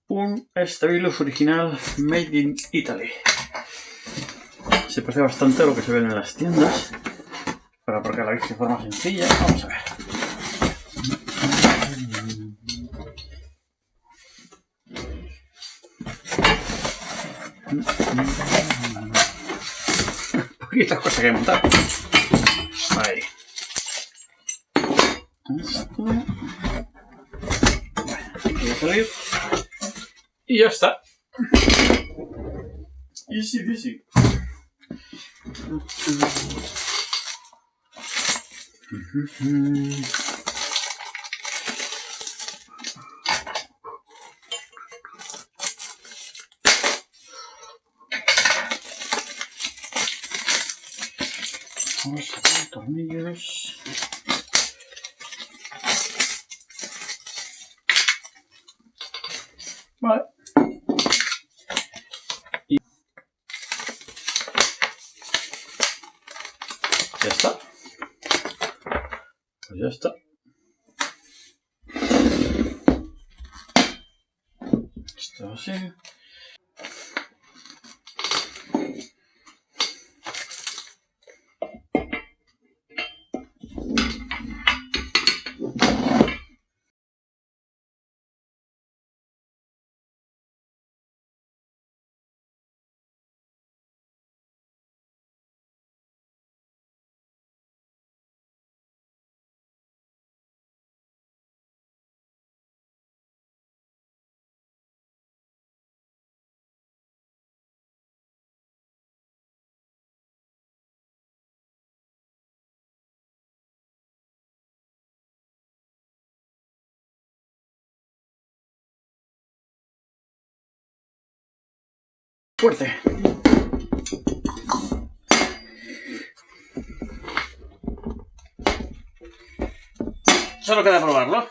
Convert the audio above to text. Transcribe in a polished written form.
Un Stabilus original made in Italy. Se parece bastante a lo que se ven en las tiendas para aparcar la bici de forma sencilla. Vamos a ver. Poquitas cosas que montar. Ahí. Esto. Voy a salir. Y ya está. Easy peasy. Vamos a poner tornillos. Vale. Y ya está. Pues ya está. Esto así. Fuerte. Solo queda probarlo.